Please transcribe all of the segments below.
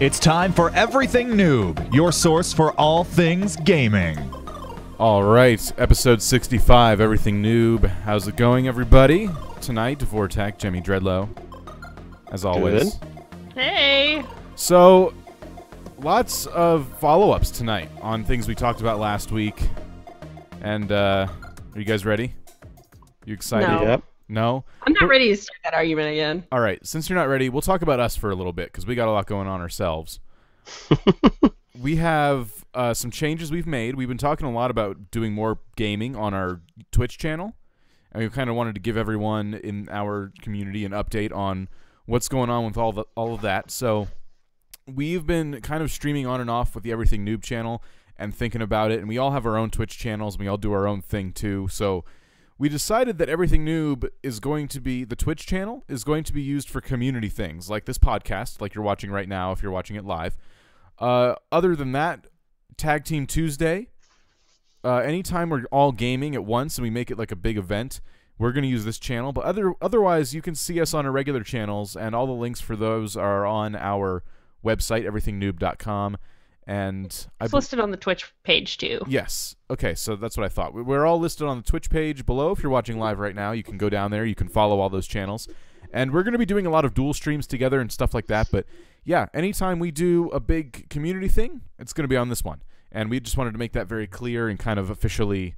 It's time for Everything Noob, your source for all things gaming. All right, episode 65, Everything Noob. How's it going, everybody? Tonight, Vortak, Jemmy Dreadlow, as always. Good. Hey! So, lots of follow-ups tonight on things we talked about last week. And, are you guys ready? You excited? No. Yep. No? I'm not ready to start that argument again. All right, since you're not ready, we'll talk about us for a little bit, because we got a lot going on ourselves. We have some changes we've made. We've been talking a lot about doing more gaming on our Twitch channel, and we kind of wanted to give everyone in our community an update on what's going on with all of that. So we've been kind of streaming on and off with the Everything Noob channel and thinking about it, and we all have our own Twitch channels, and we all do our own thing too. So we decided that Everything Noob is going to be, the Twitch channel is going to be used for community things, like this podcast, like you're watching right now if you're watching it live. Other than that, Tag Team Tuesday, anytime we're all gaming at once and we make it like a big event, we're going to use this channel. But otherwise, you can see us on our regular channels, and all the links for those are on our website, everythingnoob.com. And It's listed on the Twitch page, too. Yes. Okay, so that's what I thought. We're all listed on the Twitch page below. If you're watching live right now, you can go down there. You can follow all those channels. And we're going to be doing a lot of dual streams together and stuff like that. But, yeah, anytime we do a big community thing, it's going to be on this one. And we just wanted to make that very clear and kind of officially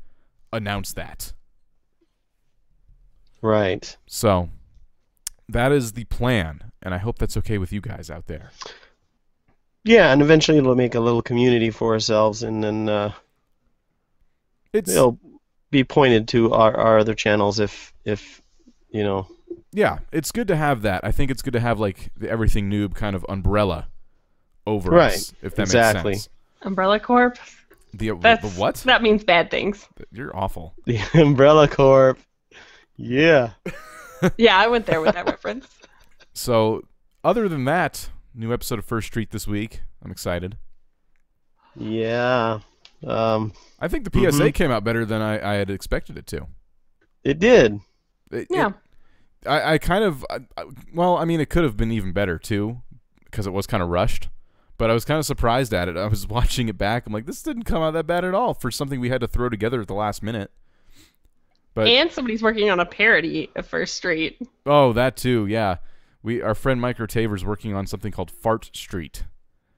announce that. Right. So, that is the plan. And I hope that's okay with you guys out there. Yeah, and eventually we'll make a little community for ourselves, and then it'll be pointed to our other channels if you know. Yeah, it's good to have that. I think it's good to have like the Everything Noob kind of umbrella over Right. us, if that Exactly. makes sense. Umbrella Corp? The That's, what? That means bad things. You're awful. The Umbrella Corp. Yeah. Yeah, I went there with that reference. So, other than that, new episode of First Street this week. I'm excited. Yeah. I think the PSA came out better than I had expected it to. It did. Yeah. I kind of, well, I mean, it could have been even better too, because it was kind of rushed. But I was kind of surprised at it. I was watching it back. I'm like, this didn't come out that bad at all for something we had to throw together at the last minute. But And somebody's working on a parody of First Street. oh, that too, yeah. Our friend Micro Taver's working on something called Fart Street.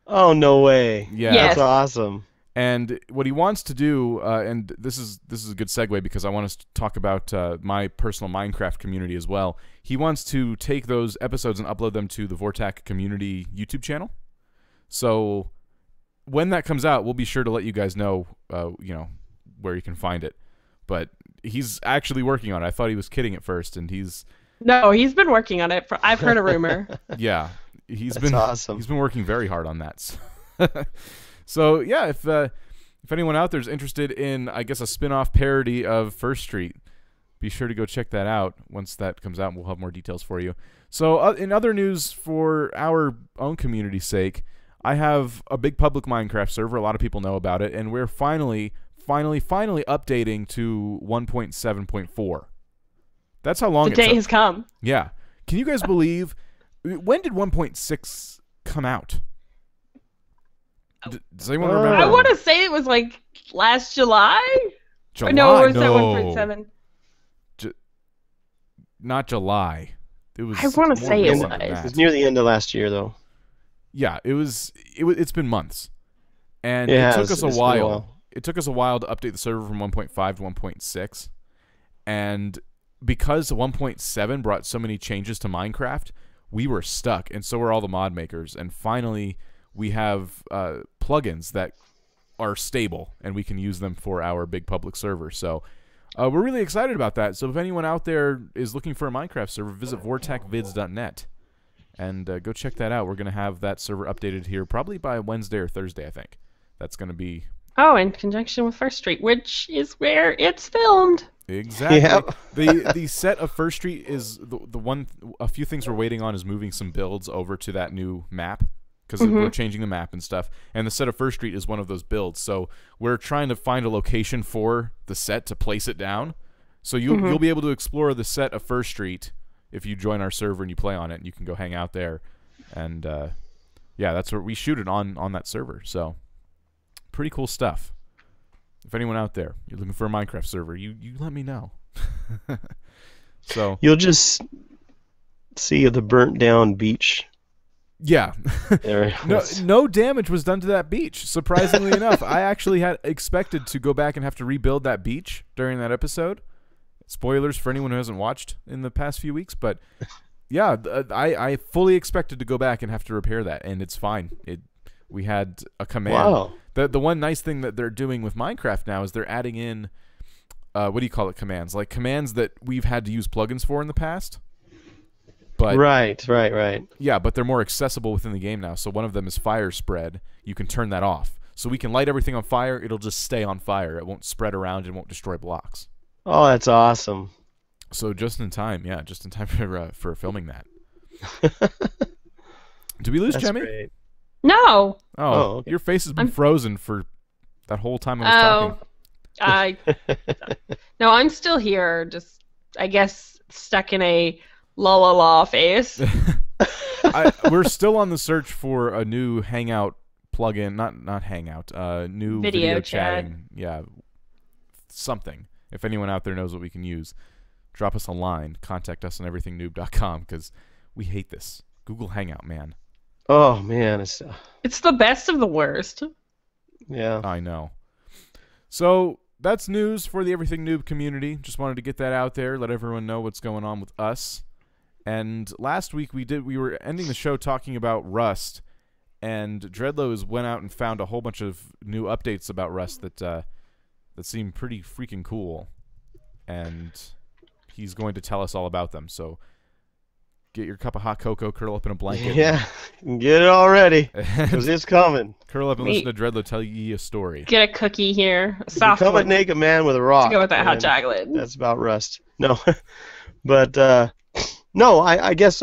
Oh, no way. Yeah. Yes. That's awesome. And what he wants to do, and this is a good segue because I want us to talk about my personal Minecraft community as well. He wants to take those episodes and upload them to the Vortak community YouTube channel. So when that comes out, we'll be sure to let you guys know, where you can find it. But he's actually working on it. I thought he was kidding at first, and he's No, he's been working on it. I've heard a rumor. yeah, That's awesome. He's been working very hard on that. So yeah, if anyone out there is interested in, I guess, a spin-off parody of First Street, be sure to go check that out. Once that comes out, we'll have more details for you. So in other news, for our own community's sake, I have a big public Minecraft server. A lot of people know about it, and we're finally updating to 1.7.4. That's how long The day has come. Yeah. Can you guys believe, when did 1.6 come out? Does anyone remember? I want to say it was like last July. July? Or no, or was No. that 1.7? Not July. It was. I wanna more say it recent than was. that. It's near the end of last year, though. Yeah, it's been months, and Yeah, it took it's us a been a while. while. It took us a while to update the server from 1.5 to 1.6, and because 1.7 brought so many changes to Minecraft, we were stuck, and so were all the mod makers. And finally, we have plugins that are stable, and we can use them for our big public server. So we're really excited about that. So if anyone out there is looking for a Minecraft server, visit vortakvids.net. And go check that out. We're going to have that server updated here probably by Wednesday or Thursday, I think. That's going to be... Oh, in conjunction with First Street, which is where it's filmed. Exactly. Yep. The set of First Street is the one... A few things we're waiting on is moving some builds over to that new map, because we're changing the map and stuff. And the set of First Street is one of those builds. So we're trying to find a location for the set to place it down. So you'll be able to explore the set of First Street if you join our server and you play on it, and you can go hang out there and Yeah, that's where we shoot it on that server. So pretty cool stuff. If anyone out there, you're looking for a Minecraft server, you let me know. So You'll just see the burnt down beach. yeah. There. No damage was done to that beach. Surprisingly enough, I actually had expected to go back and have to rebuild that beach during that episode. Spoilers for anyone who hasn't watched in the past few weeks, but yeah, I fully expected to go back and have to repair that, and it's fine. We had a command. Wow. The one nice thing that they're doing with Minecraft now is they're adding in what do you call it, commands? Like commands that we've had to use plugins for in the past. But Right. yeah, but they're more accessible within the game now. So one of them is fire spread. You can turn that off. So we can light everything on fire. It'll just stay on fire. It won't spread around and won't destroy blocks. Oh, that's awesome. So just in time for filming that. Did we lose That's Jemmy? great. No. Oh, okay. your face has been frozen for that whole time I was talking. No, I'm still here. Just, I guess, stuck in a la la la phase. We're still on the search for a new Hangout plugin, not Hangout, new video chat. chatting. Yeah, something. If anyone out there knows what we can use, drop us a line. Contact us on everythingnoob.com because we hate this. Google Hangout, man. Oh man, It's the best of the worst. yeah. I know. So that's news for the Everything Noob community. Just wanted to get that out there, let everyone know what's going on with us. And last week we were ending the show talking about Rust, and Dreadlows went out and found a whole bunch of new updates about Rust that seem pretty freaking cool, and he's going to tell us all about them. So get your cup of hot cocoa, curl up in a blanket. Yeah, get it all ready, because it's coming. Curl up and listen to Dreadlow tell you a story. Get a cookie here. A soft Become a one. naked man with a rock. To go with that hot and chocolate. That's about Rust. No, but no, I guess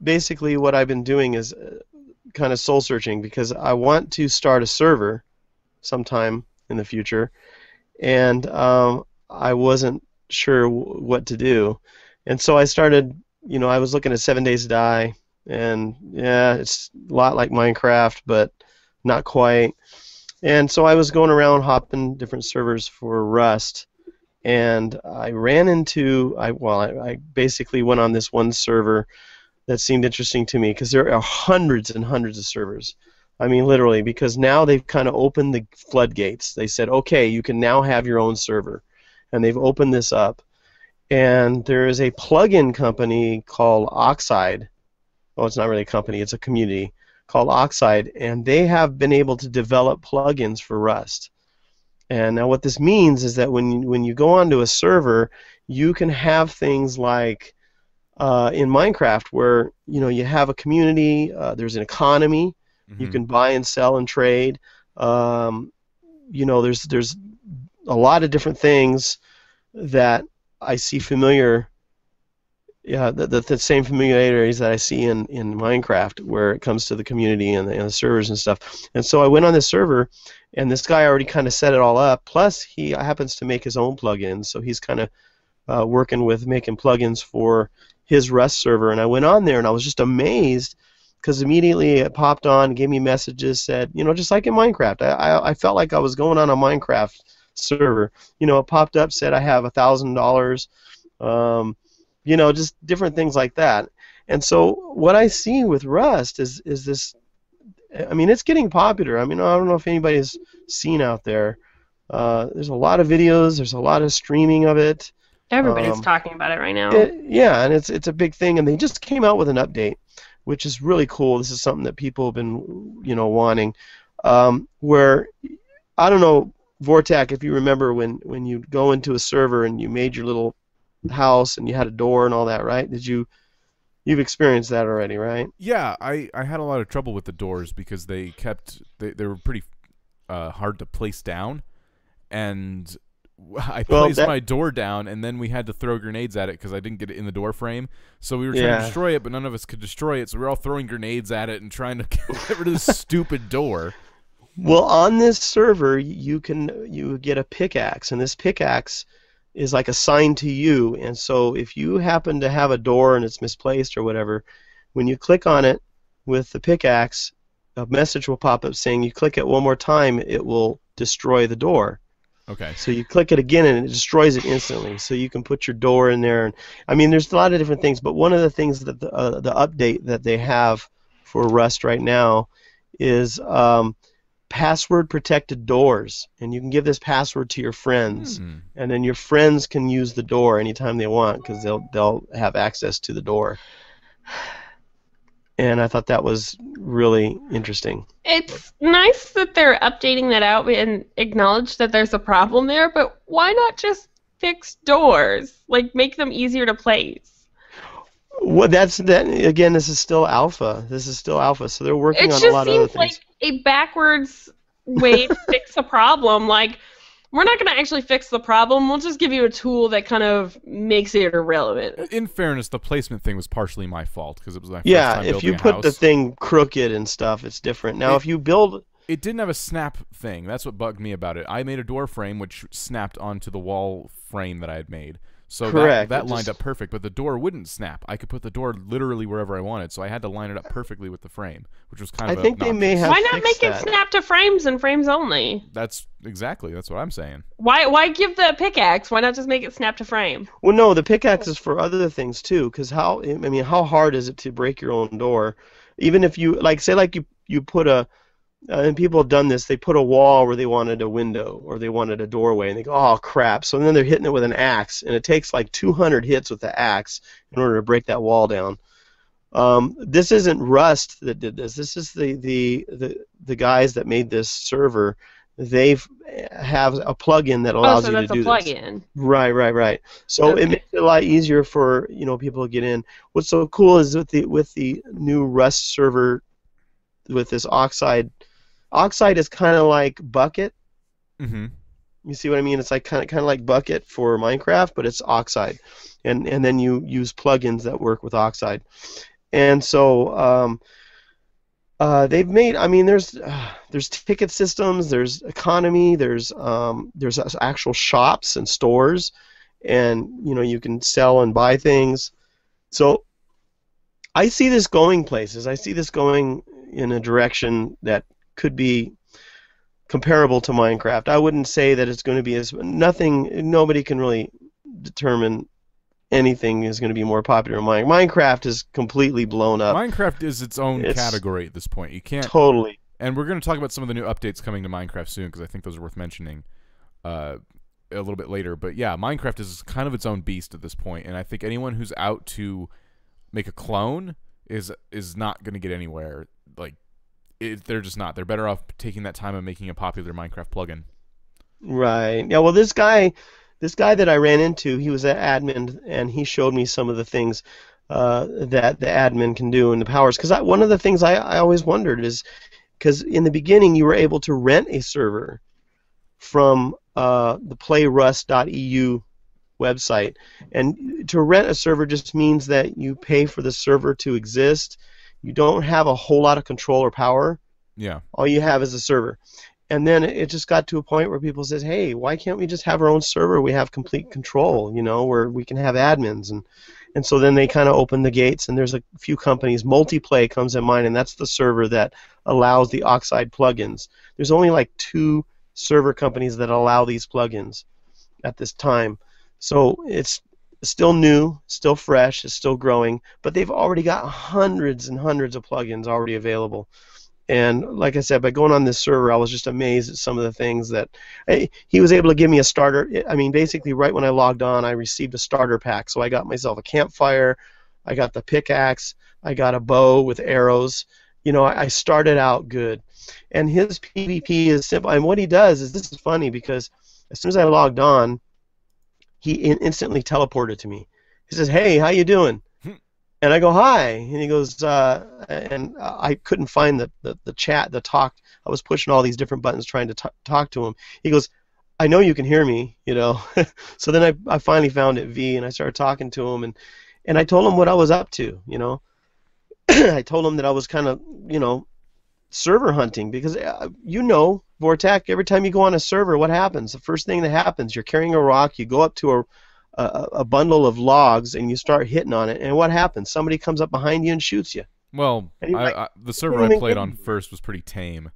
basically what I've been doing is kind of soul searching, because I want to start a server sometime in the future, and I wasn't sure what to do, and so I started. I was looking at 7 Days to Die, and yeah, it's a lot like Minecraft, but not quite. And so I was going around hopping different servers for Rust, and I ran into I basically went on this one server that seemed interesting to me, because there are hundreds and hundreds of servers. I mean, literally, because now they've kind of opened the floodgates. They said, okay, you can now have your own server, and they've opened this up. And there is a plugin company called Oxide. Oh, it's not really a company, it's a community called Oxide, and they have been able to develop plugins for Rust. And now what this means is that when you go onto a server, you can have things like in Minecraft, where you have a community, there's an economy, you can buy and sell and trade. There's a lot of different things that I see familiar, the same familiarities that I see in Minecraft, where it comes to the community and the servers and stuff. And so I went on this server, and this guy already kind of set it all up. Plus, he happens to make his own plugins, so he's kind of working with making plugins for his Rust server. And I went on there, and I was just amazed, because immediately it popped on, gave me messages, said, just like in Minecraft. I felt like I was going on a Minecraft server. It popped up, said I have $1,000, just different things like that. And so what I see with Rust is this. I mean, it's getting popular. I mean, I don't know if anybody's seen out there. There's a lot of videos. There's a lot of streaming of it. Everybody's talking about it right now. Yeah, and it's a big thing. And they just came out with an update, which is really cool. This is something that people have been, wanting. Where, I don't know, Vortak, if you remember when you go into a server and you made your little house and you had a door and all that, right? You've experienced that already, right? Yeah, I had a lot of trouble with the doors because they were pretty hard to place down, and I placed my door down, and then we had to throw grenades at it because I didn't get it in the door frame. So we were trying to destroy it, but none of us could destroy it, so we were all throwing grenades at it and trying to get rid of this stupid door. Well, on this server, you get a pickaxe, and this pickaxe is like assigned to you. And so if you happen to have a door and it's misplaced or whatever, when you click on it with the pickaxe, a message will pop up saying you click it one more time, it will destroy the door. Okay. So you click it again and it destroys it instantly. So you can put your door in there. And I mean, there's a lot of different things, but one of the things that the update that they have for Rust right now is password protected doors, and you can give this password to your friends, and then your friends can use the door anytime they want because they'll have access to the door. And I thought that was really interesting. It's nice that they're updating that out and acknowledge that there's a problem there, but why not just fix doors? Like, make them easier to place. Well, that again. This is still alpha. So they're working on a lot of other things. It just seems like a backwards way to fix a problem. Like, we're not going to actually fix the problem. We'll just give you a tool that kind of makes it irrelevant. In fairness, the placement thing was partially my fault because it was my first time building if you a put house. the thing crooked and stuff, it's different. Now, if you build... It didn't have a snap thing. That's what bugged me about it. I made a door frame which snapped onto the wall frame that I had made. So Correct. that lined up perfect, but the door wouldn't snap. I could put the door literally wherever I wanted, so I had to line it up perfectly with the frame, which was kind of I think they may have Why not make fixed it that. snap to frames and frames only? That's what I'm saying. Why give the pickaxe? Why not just make it snap to frame? Well, no, the pickaxe is for other things too. Because how hard is it to break your own door? Even if you you put a and people have done this. They put a wall where they wanted a window or they wanted a doorway, and they go, "Oh crap!" So then they're hitting it with an axe, and it takes like 200 hits with the axe in order to break that wall down. This isn't Rust that did this. This is the guys that made this server. They have a plugin that allows you to do this. Oh, so that's a plugin. Right. So Okay. it makes it a lot easier for people to get in. What's so cool is with the new Rust server with this Oxide. Oxide is kind of like Bucket. Mm-hmm. You see what I mean? It's like kind of like Bucket for Minecraft, but it's Oxide, and then you use plugins that work with Oxide, and so they've made. I mean, there's ticket systems, there's economy, there's actual shops and stores, and you can sell and buy things. So I see this going places. I see this going in a direction that could be comparable to Minecraft. I wouldn't say that it's going to be nobody can really determine anything is going to be more popular than Minecraft is completely blown up. Minecraft is its own category at this point. You can't totally. And we're going to talk about some of the new updates coming to Minecraft soon because I think those are worth mentioning a little bit later. But yeah, Minecraft is kind of its own beast at this point, and I think anyone who's out to make a clone is not going to get anywhere. Like, they're just not. They're better off taking that time and making a popular Minecraft plugin. Right. Yeah. Well, this guy that I ran into, he was an admin, and he showed me some of the things that the admin can do and the powers. Because one of the things I always wondered is, because in the beginning you were able to rent a server from the playrust.eu website, and to rent a server just means that you pay for the server to exist. You don't have a whole lot of control or power. Yeah. All you have is a server. And then it just got to a point where people said, "Hey, why can't we just have our own server? We have complete control, where we can have admins." And so then they kind of opened the gates, and there's a few companies. Multiplay comes in mind, and that's the server that allows the Oxide plugins. There's only like 2 server companies that allow these plugins at this time. So it's still new, still fresh, it's still growing, but they've already got hundreds and hundreds of plugins already available. And like I said, by going on this server, I was just amazed at some of the things that he was able to give me a starter. I mean, basically, right when I logged on, I received a starter pack. So I got myself a campfire, I got the pickaxe, I got a bow with arrows. I started out good. And his PvP is simple. And what he does is, this is funny because as soon as I logged on, he instantly teleported to me. He says, "Hey, how you doing?" And I go, "Hi." And he goes, and I couldn't find the chat, the talk. I was pushing all these different buttons trying to talk to him. He goes, "I know you can hear me, So then I finally found it, V, and I started talking to him, and I told him what I was up to, I told him that I was kind of, server hunting, because Vortek, every time you go on a server, what happens? The first thing that happens, you're carrying a rock, you go up to a bundle of logs, and you start hitting on it, and what happens? Somebody comes up behind you and shoots you. Well, And you're like, the server can't I even played get on you. first was pretty tame.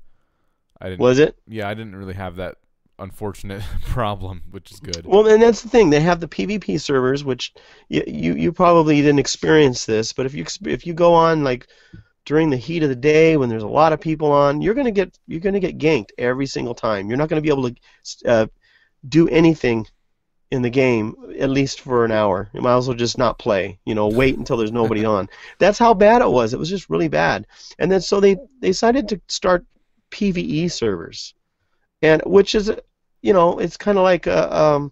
I didn't. Was it? Yeah, I didn't really have that unfortunate problem, which is good. Well, and that's the thing. They have the PvP servers, which you probably didn't experience this, but if you go on like during the heat of the day when there's a lot of people on, you're gonna get ganked every single time. You're not gonna be able to do anything in the game at least for an hour. You might as well just not play. Wait until there's nobody on. That's how bad it was. It was just really bad. And then so they decided to start PvE servers, and which is it's kind of like a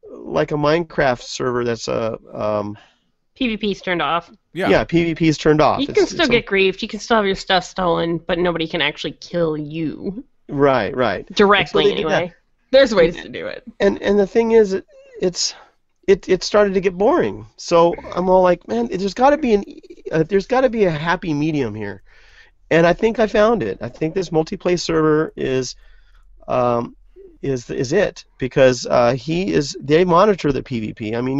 Minecraft server that's PvP's turned off. Yeah. PvP's turned off. You can still get griefed. You can still have your stuff stolen, but nobody can actually kill you. Right. Directly, So they did anyway. that. There's ways to do it. And the thing is, it started to get boring. So I'm all like, man, there's got to be a happy medium here, and I think I found it. I think this multiplayer server is it, because they monitor the PvP. I mean,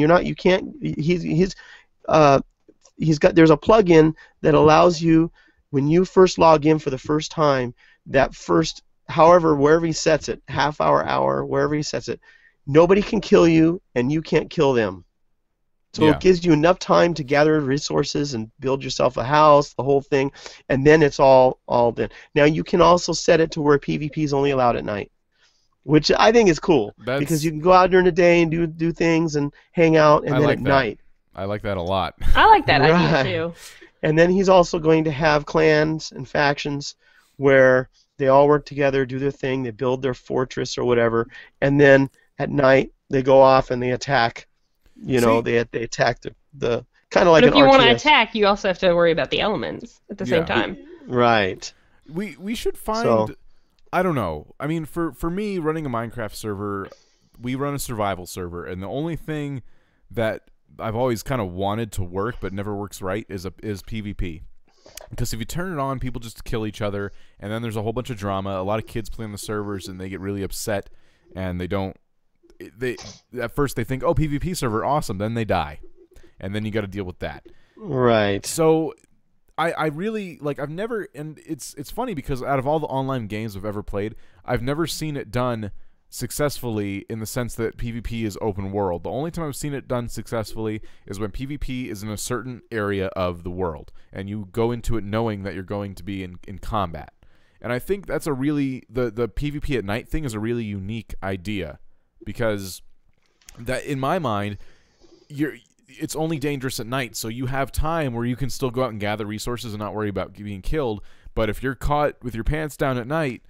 there's a plugin that allows you, when you first log in for the first time, that first, however, wherever he sets it, half hour, wherever he sets it, nobody can kill you and you can't kill them. So Yeah. it gives you enough time to gather resources and build yourself a house, the whole thing, and then it's all done. Now you can also set it to where PvP is only allowed at night, which I think is cool, because you can go out during the day and do things and hang out, and I then like at that. night. I like that a lot. I like that Right. idea too. And then he's also going to have clans and factions where they all work together, do their thing, they build their fortress or whatever, and then at night they go off and they attack. See- They attack the kind of like But if an you want to RTS. attack, you also have to worry about the elements at the same Yeah. time. Right. We should find. So- I don't know. I mean, for me, running a Minecraft server, we run a survival server, and the only thing that I've always kind of wanted to work but never works right is PvP. Because if you turn it on, people just kill each other, and then there's a whole bunch of drama. A lot of kids play on the servers, and they get really upset, and they at first they think, oh, PvP server, awesome, then they die, and then you got to deal with that. Right. So I really, like, I've never, and it's funny because out of all the online games I've ever played, I've never seen it done successfully in the sense that PvP is open world. The only time I've seen it done successfully is when PvP is in a certain area of the world, and you go into it knowing that you're going to be in combat. And I think that's a really, the PvP at night thing is a really unique idea, because that, in my mind, it's only dangerous at night, so you have time where you can still go out and gather resources and not worry about being killed. But if you're caught with your pants down at night,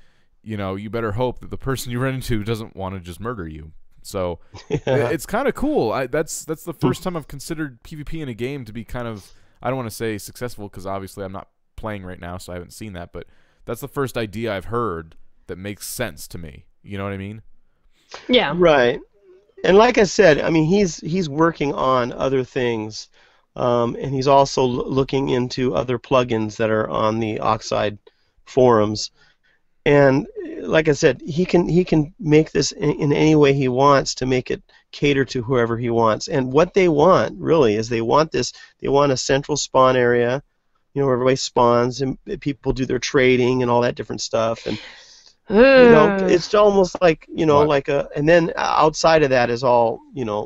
you better hope that the person you run into doesn't want to just murder you. So it's kind of cool. That's the first time I've considered PvP in a game to be kind of, I don't want to say successful, because obviously I'm not playing right now, so I haven't seen that, but that's the first idea I've heard that makes sense to me. You know what I mean? Yeah. Right. And like I said, I mean, he's working on other things, and he's also looking into other plugins that are on the Oxide forums. And like I said, he can make this in any way he wants to make it cater to whoever he wants. And what they want really is they want a central spawn area, where everybody spawns and people do their trading and all that different stuff. And it's almost like What? and then outside of that is all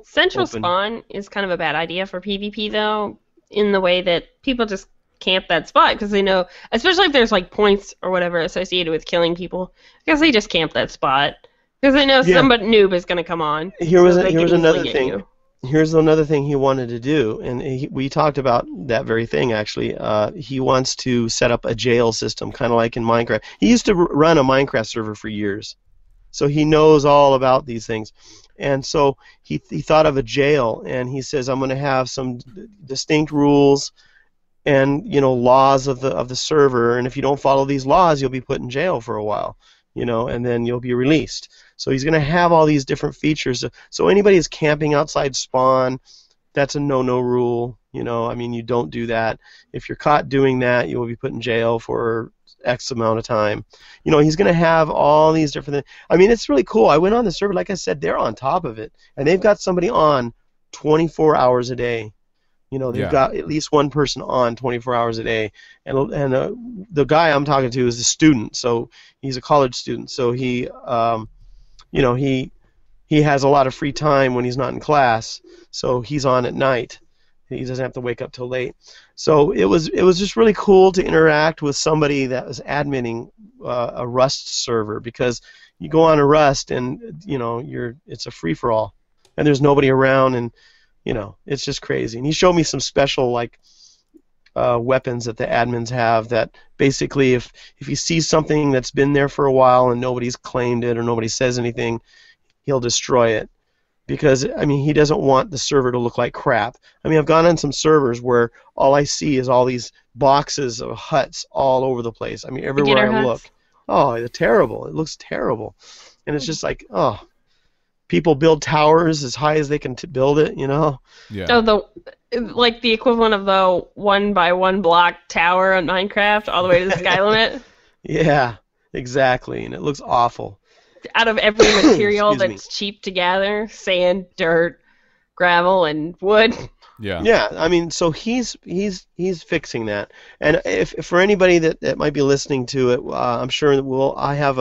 Central open. spawn is kind of a bad idea for PvP, though, in the way that people just camp that spot because they know, especially if there's like points or whatever associated with killing people, because they just camp that spot because they know somebody noob is going to come on. Here was so they can another easily get thing. you. Here's another thing he wanted to do, and we talked about that very thing actually. He wants to set up a jail system, kind of like in Minecraft. He used to run a Minecraft server for years, so he knows all about these things. And so he thought of a jail, and he says, I'm going to have some distinct rules and laws of the server, and if you don't follow these laws, you'll be put in jail for a while, and then you'll be released. So he's going to have all these different features. So anybody who's camping outside spawn, that's a no rule. I mean, you don't do that. If you're caught doing that, you will be put in jail for X amount of time. He's going to have all these different things. I mean, it's really cool. I went on the server, like I said, they're on top of it, and they've got somebody on 24 hours a day. You know, they've Yeah. got at least one person on 24 hours a day, and the guy I'm talking to is a student, so he's a college student, so you know, he has a lot of free time when he's not in class, so he's on at night. He doesn't have to wake up till late. So it was just really cool to interact with somebody that was adminning a Rust server, because you go on a Rust and you know it's a free for all, and there's nobody around, and you know it's just crazy. And he showed me some special like weapons that the admins have that basically if you see something that's been there for a while and nobody's claimed it or nobody says anything, he'll destroy it. Because, I mean, he doesn't want the server to look like crap. I mean, I've gone on some servers where all I see is all these boxes of huts all over the place. I mean, everywhere Beginner I huts. look. Oh, it's terrible. It looks terrible. And it's just like, oh, people build towers as high as they can build it, you know? Yeah. Oh, like the equivalent of the 1 by 1 block tower on Minecraft, all the way to the sky limit. Yeah, exactly. And it looks awful. Out of every material Excuse me. that's cheap to gather, sand, dirt, gravel, and wood. Yeah. Yeah, I mean, so he's fixing that. And if for anybody that might be listening to it, I'm sure that we'll have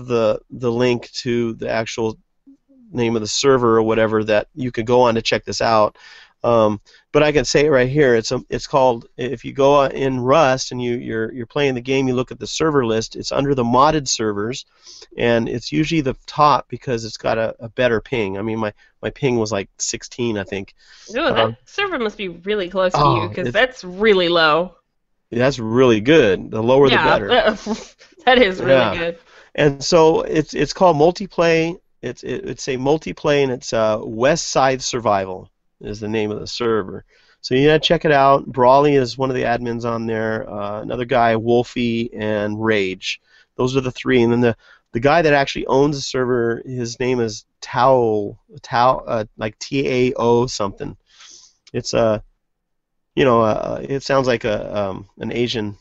the link to the actual name of the server or whatever that you could go on to check this out. But I can say it right here. It's called, if you go in Rust and you're playing the game, you look at the server list. It's under the modded servers, and it's usually the top because it's got a better ping. I mean, my ping was like 16, I think. No, that server must be really close to you, oh, because that's really low. That's really good. The lower the better. That is really Yeah. good. And so it's called Multiplay. It's a Multiplay, and it's West Side Survival is the name of the server. So you gotta check it out. Brawley is one of the admins on there. Another guy, Wolfie, and Rage. Those are the three. And then the guy that actually owns the server, his name is Tao, like Tao something. It's it sounds like an Asian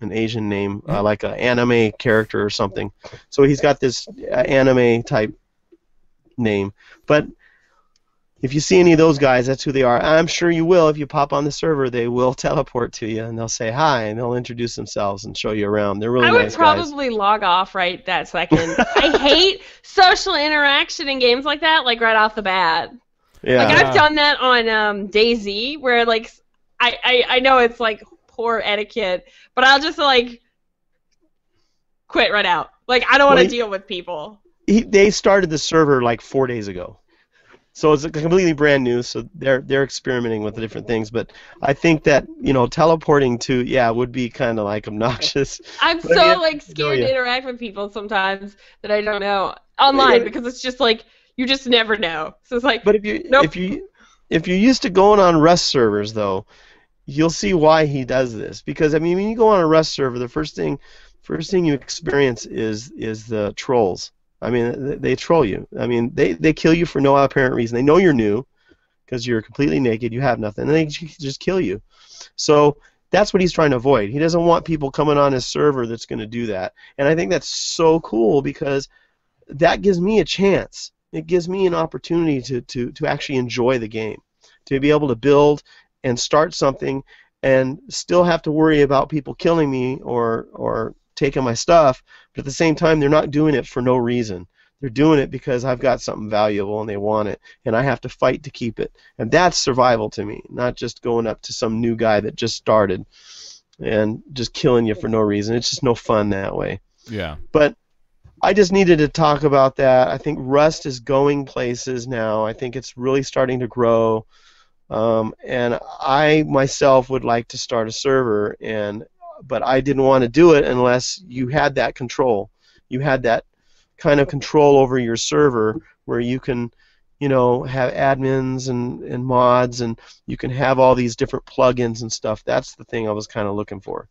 name, like an anime character or something. So he's got this anime type name. But if you see any of those guys, that's who they are. I'm sure you will. If you pop on the server, they will teleport to you, and they'll say hi, and they'll introduce themselves and show you around. They're really I would nice guys. probably log off right that second. I hate social interaction in games like that, like right off the bat. Yeah. Like I've done that on DayZ, where like I know it's like poor etiquette, but I'll just like quit right out. Like I don't want to deal with people. They started the server like 4 days ago. So it's completely brand new, so they're experimenting with the different things. But I think that, teleporting to, would be kind of like obnoxious. I'm But I so mean, like scared to interact with people sometimes that I don't know online, because it's just like you just never know. So it's like, But if nope. you're used to going on Rust servers though, you'll see why he does this. Because I mean, when you go on a Rust server, the first thing you experience is the trolls. I mean, they troll you. I mean, they kill you for no apparent reason. They know you're new because you're completely naked, you have nothing, and they just kill you. So that's what he's trying to avoid. He doesn't want people coming on his server that's going to do that. And I think that's so cool, because that gives me a chance. It gives me an opportunity to actually enjoy the game, to be able to build and start something and still have to worry about people killing me or taking my stuff, but at the same time they're not doing it for no reason. They're doing it because I've got something valuable and they want it, and I have to fight to keep it. And that's survival to me, not just going up to some new guy that just started and just killing you for no reason. It's just no fun that way. Yeah. But I just needed to talk about that. I think Rust is going places now. I think it's really starting to grow. And I myself would like to start a server, but I didn't want to do it unless you had that control. You had that kind of control over your server where you can, have admins and mods, and you can have all these different plugins and stuff. That's the thing I was kind of looking for.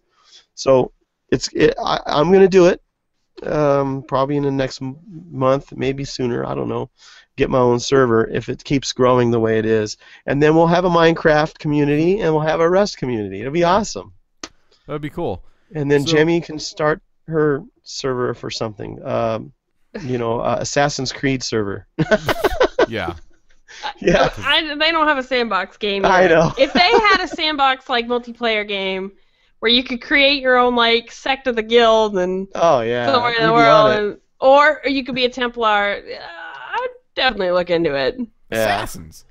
So I'm going to do it probably in the next month, maybe sooner. I don't know. Get my own server if it keeps growing the way it is. And then we'll have a Minecraft community and we'll have a Rust community. It'll be awesome. That'd be cool. And then So- Jemmy can start her server for something. Assassin's Creed server. Yeah. Yeah. They don't have a sandbox game yet. I know. If they had a sandbox like multiplayer game where you could create your own like sect of the guild and Oh yeah. somewhere in We'd the be on world, it. or you could be a Templar, I'd definitely look into it. Yeah. Assassins.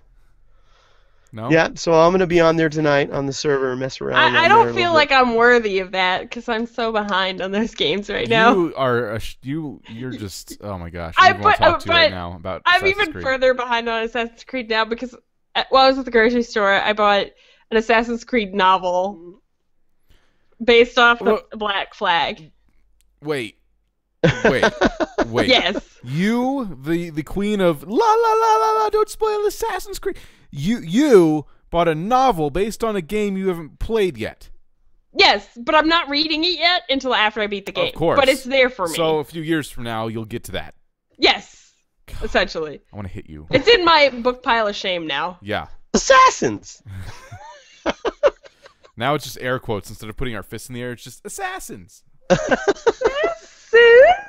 No. Yeah. So I'm gonna be on there tonight on the server and mess around. I on there don't a feel little like bit. I'm worthy of that because I'm so behind on those games right now. You are you're just oh my gosh. I I want to talk to you but right now about I'm Assassin's even Creed. further behind on Assassin's Creed now because while I was at the grocery store, I bought an Assassin's Creed novel based off the Black Flag. Wait. Wait. Yes. You, the queen of la la la la la, don't spoil Assassin's Creed. You bought a novel based on a game you haven't played yet. Yes, but I'm not reading it yet until after I beat the game. Of course. But it's there for me. So a few years from now, you'll get to that. Yes, essentially. I want to hit you. It's in my book pile of shame now. Yeah. Assassins. Now it's just air quotes instead of putting our fists in the air. It's just assassins.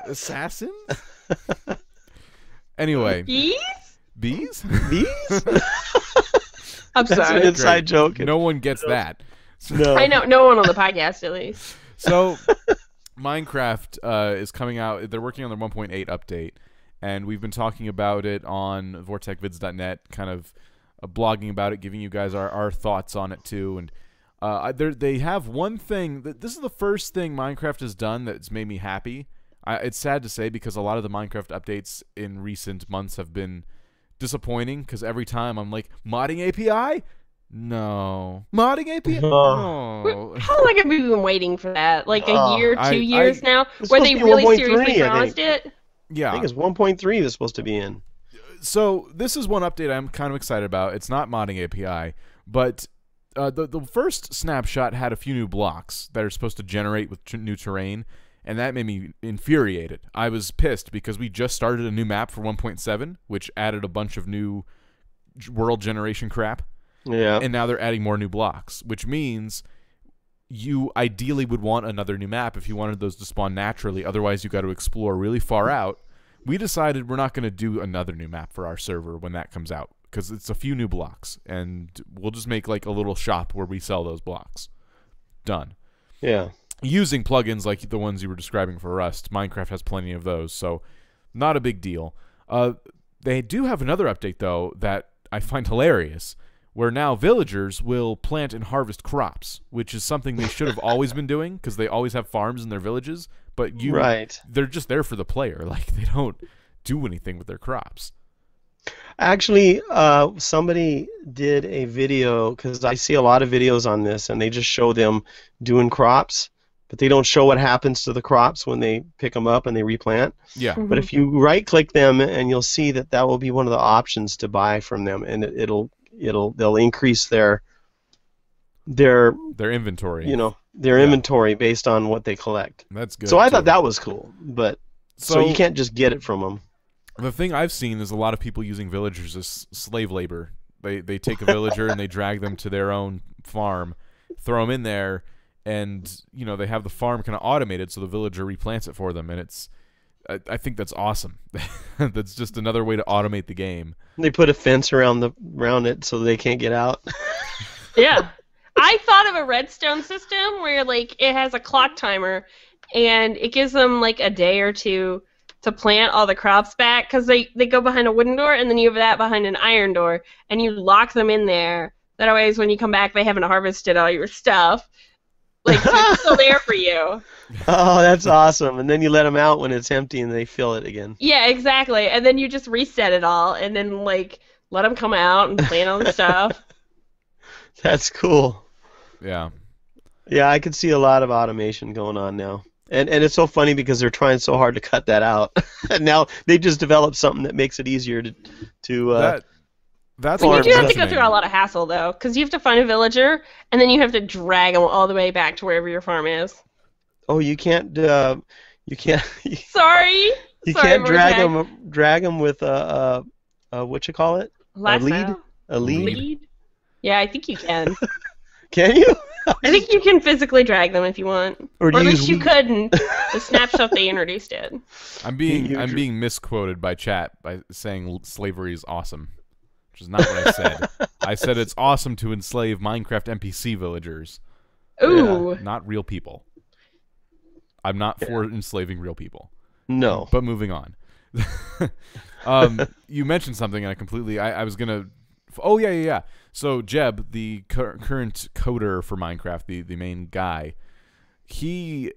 Assassins? Anyway. Bees? Bees? Bees? I'm That's sorry. an inside joke. No one gets that. No. I know, no one on the podcast at least. So, Minecraft is coming out. They're working on their 1.8 update, and we've been talking about it on vortecvids.net, kind of blogging about it, giving you guys our thoughts on it too. And they have one thing. This is the first thing Minecraft has done that's made me happy. It's sad to say because a lot of the Minecraft updates in recent months have been disappointing because every time I'm like, modding API? No. Modding API? No. How long have we been waiting for that? Like a year, 2 years now? It's Where supposed they to be really 1.3, seriously I promised think. it? Yeah. I think it's 1.3 that's supposed to be in. So this is one update I'm kind of excited about. It's not modding API, but the first snapshot had a few new blocks that are supposed to generate with new terrain, and that made me infuriated. I was pissed because we just started a new map for 1.7, which added a bunch of new world generation crap, Yeah. and now they're adding more new blocks, which means you ideally would want another new map if you wanted those to spawn naturally. Otherwise, you got to explore really far out. We decided we're not going to do another new map for our server when that comes out because it's a few new blocks, and we'll just make like a little shop where we sell those blocks. Done. Yeah. Using plugins like the ones you were describing for Rust, Minecraft has plenty of those, so not a big deal. They do have another update, though, that I find hilarious, where now villagers will plant and harvest crops, which is something they should have always been doing because they always have farms in their villages, but they're just there for the player. Like, they don't do anything with their crops. Actually, somebody did a video, because I see a lot of videos on this, and they just show them doing crops, but they don't show what happens to the crops when they pick them up and they replant. Yeah. But if you right-click them, and you'll see that that will be one of the options to buy from them, and they'll increase their inventory. Their inventory based on what they collect. That's good. So I too. thought that was cool, but so you can't just get it from them. The thing I've seen is a lot of people using villagers as slave labor. They take a villager and they drag them to their own farm, throw them in there, and they have the farm kind of automated so the villager replants it for them, and I think that's awesome. That's just another way to automate the game. They put a fence around it so they can't get out. Yeah. I thought of a redstone system where like it has a clock timer and it gives them like a day or two to plant all the crops back because they go behind a wooden door and then you have that behind an iron door and you lock them in there. That ways when you come back they haven't harvested all your stuff. Like so it's still there for you. Oh, that's awesome. And then you let them out when it's empty and they fill it again. Yeah, exactly. And then you just reset it all and then like let them come out and plant all the stuff. That's cool. Yeah. Yeah, I could see a lot of automation going on now. And it's so funny because they're trying so hard to cut that out. And now they just developed something that makes it easier to that's You what do I'm have to go listening. through a lot of hassle though, because you have to find a villager and then you have to drag them all the way back to wherever your farm is. Oh, you can't Sorry. you can't Sorry, drag them with a what you call it? Lasso? A lead? Yeah, I think you can. Can you? I think you can physically drag them if you want. Or do at you least use you weed? could in the snapshot they introduced it. I'm being misquoted by chat by saying slavery is awesome. which is not what I said. I said it's awesome to enslave Minecraft NPC villagers. Ooh. Not real people. I'm not for enslaving real people. No. But moving on. You mentioned something, and I was gonna. Oh yeah. So Jeb, the current coder for Minecraft, the main guy, he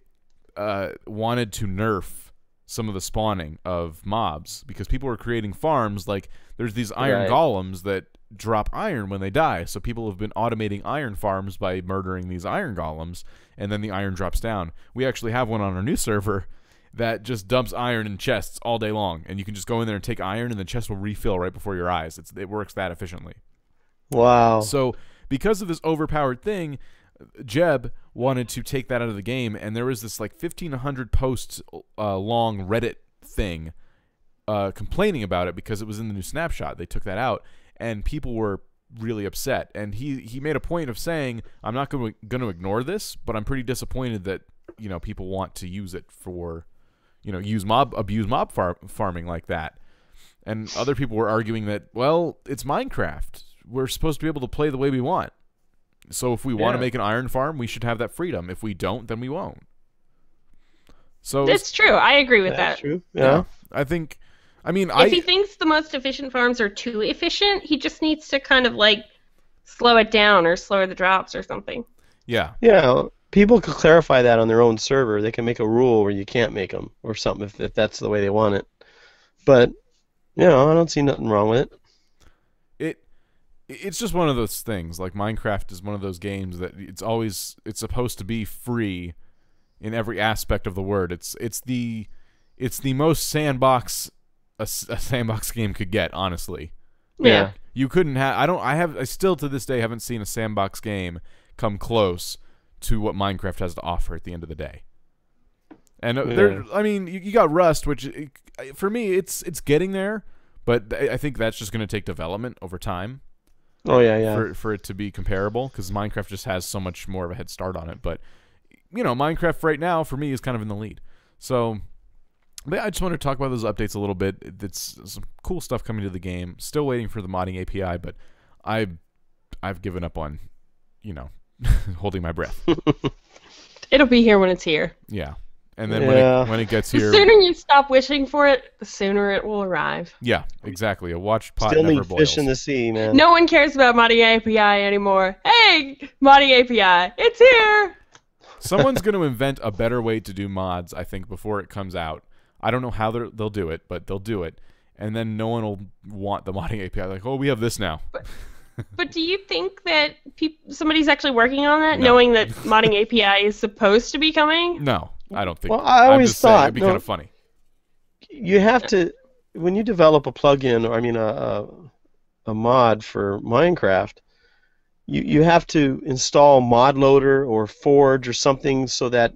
wanted to nerf some of the spawning of mobs because people were creating farms. Like there's these iron golems that drop iron when they die, so people have been automating iron farms by murdering these iron golems, and then the iron drops down. We actually have one on our new server that just dumps iron in chests all day long, and you can just go in there and take iron, and the chest will refill right before your eyes. It works that efficiently. Wow. So because of this overpowered thing, Jeb wanted to take that out of the game, and there was this like 1,500 posts long Reddit thing complaining about it because it was in the new snapshot. They took that out, and people were really upset. And he made a point of saying, I'm not going to ignore this, but I'm pretty disappointed that people want to use it for abuse mob farming like that. And other people were arguing that, well, it's Minecraft. We're supposed to be able to play the way we want. So if we want to make an iron farm, we should have that freedom. If we don't, then we won't. So it's true. I agree with that. That's true. Yeah. If he thinks the most efficient farms are too efficient, he just needs to kind of like slow it down or slower the drops or something. Yeah. Yeah. People could clarify that on their own server. They can make a rule where you can't make them or something if that's the way they want it. But, I don't see nothing wrong with it. It's just one of those things. Like Minecraft is one of those games that it's supposed to be free in every aspect of the word. It's the most sandbox a sandbox game could get, honestly. Yeah. You couldn't have I still to this day haven't seen a sandbox game come close to what Minecraft has to offer at the end of the day. And you got Rust, which for me it's getting there, but I think that's just going to take development over time. Oh yeah. For it to be comparable, because Minecraft just has so much more of a head start on it. But Minecraft right now for me is kind of in the lead. So I just want to talk about those updates a little bit. It's some cool stuff coming to the game. Still waiting for the modding API, but I've given up on holding my breath. It'll be here when it's here. Yeah. And then when it gets here, the sooner you stop wishing for it, the sooner it will arrive. Yeah, exactly. A watched pot Still never need boils. fish in the sea, man. No one cares about modding API anymore. Hey, modding API, it's here. Someone's going to invent a better way to do mods, I think, before it comes out. I don't know how they'll do it, but they'll do it. And then no one will want the modding API. Like, oh, we have this now. But do you think that somebody's actually working on that, knowing that modding API is supposed to be coming? No, I don't think. Well, I always thought it'd be kind of funny. You have to, when you develop a plugin, or a mod for Minecraft, you have to install mod loader or Forge or something so that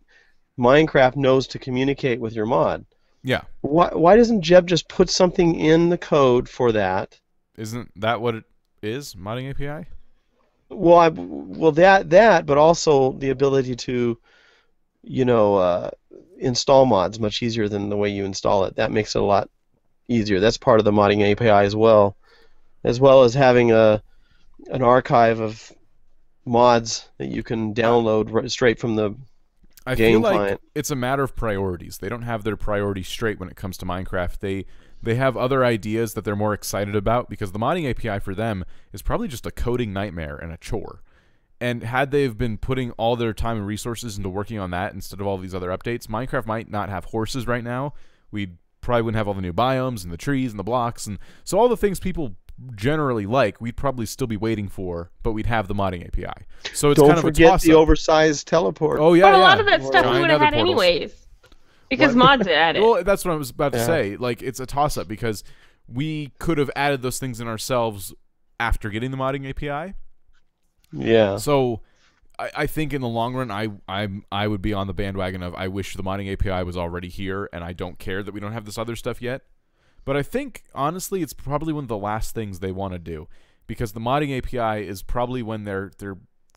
Minecraft knows to communicate with your mod. Yeah. Why doesn't Jeb just put something in the code for that? Isn't that what it is? Modding API? Well, that, but also the ability to, install mods much easier than the way you install it. That makes it a lot easier. That's part of the modding API as well as having an archive of mods that you can download straight from the I game feel like client. It's a matter of priorities. They don't have their priorities straight when it comes to Minecraft. They have other ideas that they're more excited about because the modding API for them is probably just a coding nightmare and a chore. And had they've been putting all their time and resources into working on that instead of all these other updates, Minecraft might not have horses right now. We probably wouldn't have all the new biomes and the trees and the blocks. And so all the things people generally like, we'd probably still be waiting for, but we'd have the modding API. So it's Don't kind of a forget toss-up. the oversized teleport. Oh, yeah, But a lot of that stuff we Giant would have had nether portals. anyways. Because mods add it. Well, that's what I was about to say. Like, it's a toss-up because we could have added those things in ourselves after getting the modding API. Yeah. So I think in the long run, I would be on the bandwagon of I wish the modding API was already here, and I don't care that we don't have this other stuff yet. But I think, honestly, it's probably one of the last things they want to do because the modding API is probably when they're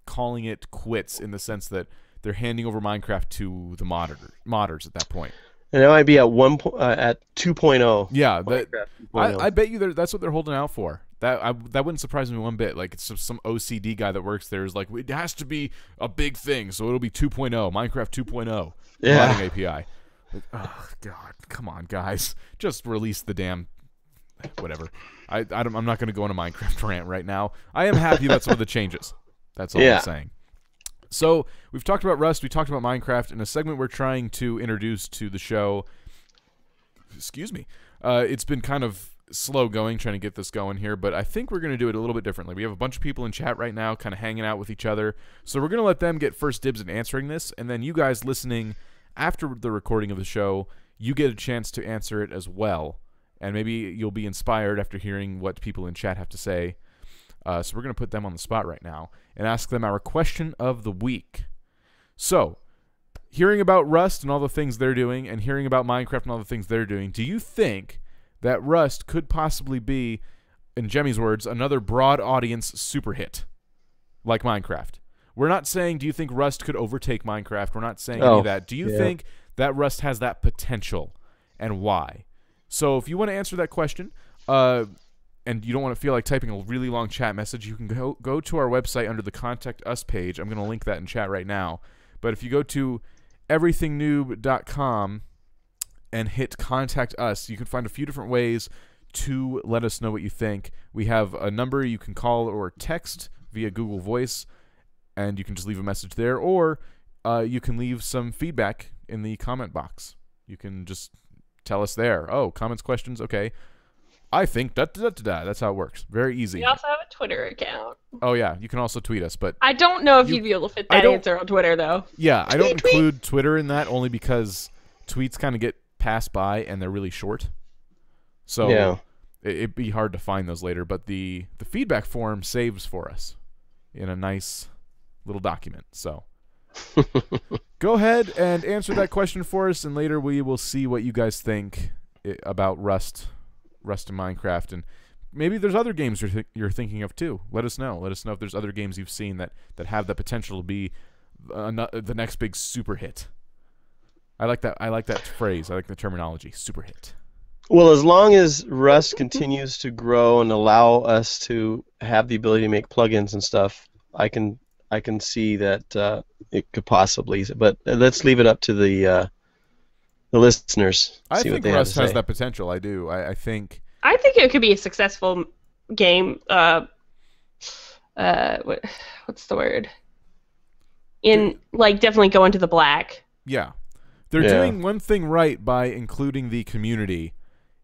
calling it quits in the sense that they're handing over Minecraft to the modders at that point. And it might be at 2.0. Yeah, Minecraft 2.0. I bet you that's what they're holding out for. That wouldn't surprise me one bit. Like, it's some OCD guy that works there is like, it has to be a big thing, so it'll be 2.0, Minecraft 2.0 modding API. Like, oh God, come on, guys, just release the damn whatever. I'm not going to go on a Minecraft rant right now. I am happy about some of the changes. That's all I'm saying. So we've talked about Rust, we talked about Minecraft. In a segment we're trying to introduce to the show, excuse me, it's been kind of slow going, trying to get this going here, but I think we're going to do it a little bit differently. We have a bunch of people in chat right now kind of hanging out with each other, so we're going to let them get first dibs in answering this, and then you guys listening after the recording of the show, you get a chance to answer it as well, and maybe you'll be inspired after hearing what people in chat have to say. So we're going to put them on the spot right now and ask them our question of the week. So, hearing about Rust and all the things they're doing, and hearing about Minecraft and all the things they're doing, do you think that Rust could possibly be, in Jemmy's words, another broad audience super hit like Minecraft? We're not saying, do you think Rust could overtake Minecraft? We're not saying any of that. Do you think that Rust has that potential, and why? So if you want to answer that question, and you don't want to feel like typing a really long chat message, you can go to our website under the Contact Us page. I'm going to link that in chat right now. But if you go to everythingnoob.com and hit Contact Us, you can find a few different ways to let us know what you think. We have a number you can call or text via Google Voice, and you can just leave a message there, or you can leave some feedback in the comment box. You can just tell us there. Oh, comments, questions, okay. I think da-da-da-da-da. That's how it works. Very easy. We also have a Twitter account. Oh, yeah. You can also tweet us, but I don't know if you'd be able to fit that answer on Twitter, though. Yeah, I don't include Twitter in that only because tweets kind of get passed by and they're really short. So it'd be hard to find those later, but the feedback form saves for us in a nice little document. So go ahead and answer that question for us, and later we will see what you guys think about Rust and Minecraft, and maybe there's other games you're thinking of too. Let us know. Let us know if there's other games you've seen that have the potential to be the next big super hit. I like that phrase. I like the terminology, super hit. Well, as long as Rust continues to grow and allow us to have the ability to make plugins and stuff, I can see that it could possibly. But let's leave it up to the listeners. I think Rust has that potential. I do. I think it could be a successful game. What's the word? Definitely go into the black. Yeah. They're doing one thing right by including the community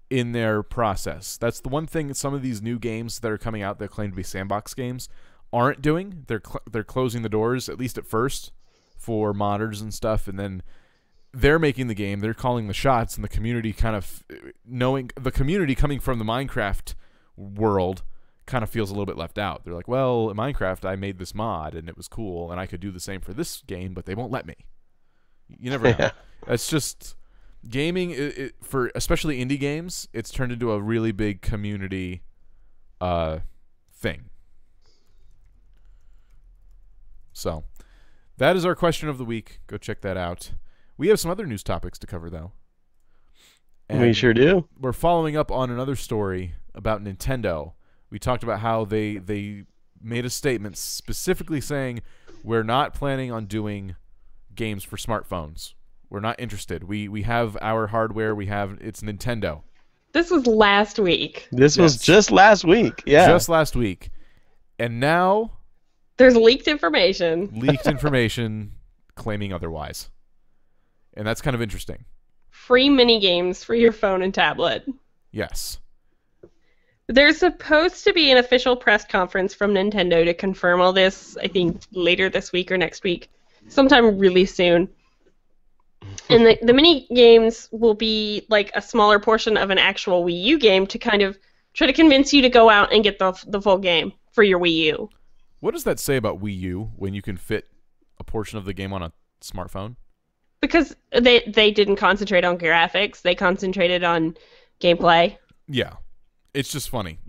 in their process. That's the one thing some of these new games that are coming out that claim to be sandbox games aren't doing. They're closing the doors, at least at first, for modders and stuff, and then they're making the game, they're calling the shots, and the community kind of the community coming from the Minecraft world kind of feels a little bit left out. They're like, well, in Minecraft I made this mod and it was cool and I could do the same for this game, but they won't let me. You never know. It's just gaming for especially indie games, it's turned into a really big community thing. So that is our question of the week. Go check that out. We have some other news topics to cover, though. And we sure do. We're following up on another story about Nintendo. We talked about how they made a statement specifically saying, we're not planning on doing games for smartphones. We're not interested. We have our hardware. It's Nintendo. This was last week. This was just last week. Yeah. Just last week. And now there's leaked information. Leaked information claiming otherwise. And that's kind of interesting. Free mini games for your phone and tablet. Yes. There's supposed to be an official press conference from Nintendo to confirm all this, I think later this week or next week. Sometime really soon. And the mini games will be like a smaller portion of an actual Wii U game to kind of try to convince you to go out and get the full game for your Wii U. What does that say about Wii U when you can fit a portion of the game on a smartphone? Because they didn't concentrate on graphics. They concentrated on gameplay. Yeah. It's just funny.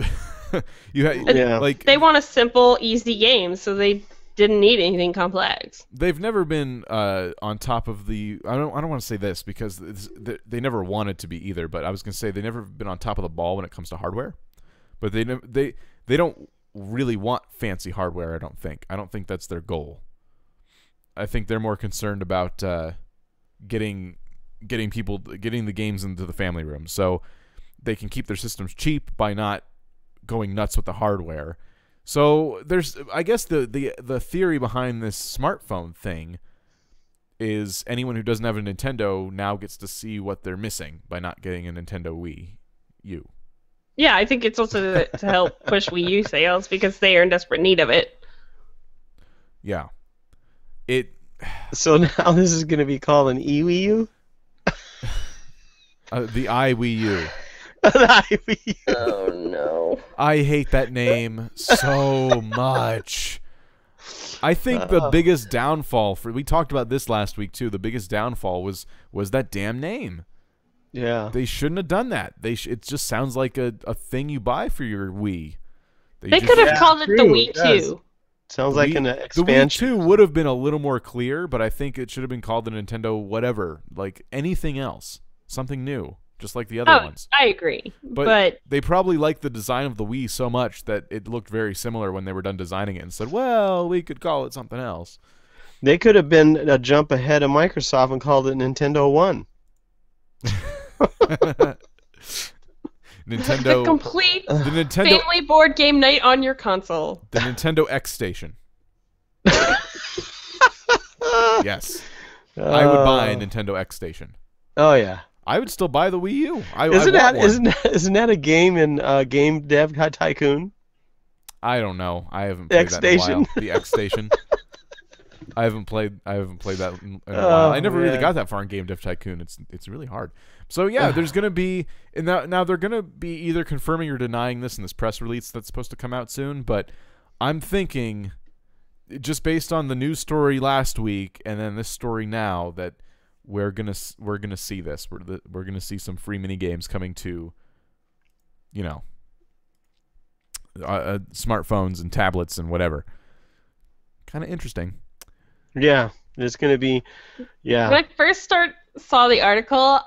They want a simple, easy game, so they didn't need anything complex. They've never been on top of the. I don't want to say this because they never wanted to be either. But I was going to say they never been on top of the ball when it comes to hardware. but they don't really want fancy hardware. I don't think that's their goal. I think they're more concerned about getting the games into the family room, so they can keep their systems cheap by not going nuts with the hardware. So there's, I guess, the theory behind this smartphone thing is anyone who doesn't have a Nintendo now gets to see what they're missing by not getting a Nintendo Wii U. Yeah, I think it's also to help push Wii U sales because they are in desperate need of it. Yeah. So now this is going to be called an eWii U? The iWii U. An iWii U. Oh, no. I hate that name so much. I think the biggest downfall we talked about this last week too. The biggest downfall was that damn name. Yeah. They shouldn't have done that. It just sounds like a thing you buy for your Wii. They could have called it the Wii 2. Sounds like an expansion. The Wii 2 would have been a little more clear, but I think it should have been called the Nintendo whatever, like anything else, something new, just like the other ones. I agree. But they probably liked the design of the Wii so much that it looked very similar when they were done designing it and said, well, we could call it something else. They could have been a jump ahead of Microsoft and called it Nintendo One. Nintendo, the complete family board game night on your console. The Nintendo X Station. Yes. I would buy a Nintendo X Station. Oh, yeah. I would still buy the Wii U. Isn't that a game in Game Dev Tycoon? I don't know. I haven't played that in a while. The X Station. I haven't played that in a while. I never really got that far in Game Dev Tycoon. It's really hard. So yeah, there's gonna be now they're gonna be either confirming or denying this in this press release that's supposed to come out soon. But I'm thinking, just based on the news story last week and then this story now, that we're gonna see this. We're gonna see some free mini games coming to, smartphones and tablets and whatever. Kind of interesting. Yeah, it's gonna be. Yeah. When I first saw the article,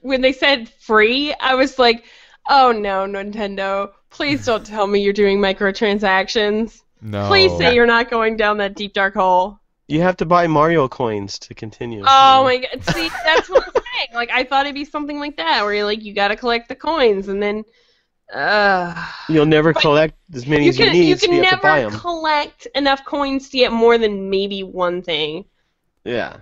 when they said free, I was like, "Oh no, Nintendo! Please don't tell me you're doing microtransactions. No. Please say you're not going down that deep dark hole." You have to buy Mario coins to continue. Oh my god! See, that's what I'm saying. Like, I thought it'd be something like that, where you gotta collect the coins, and then. You'll never collect as many as you need. You can have to buy never them. collect enough coins to get more than maybe one thing. Yeah.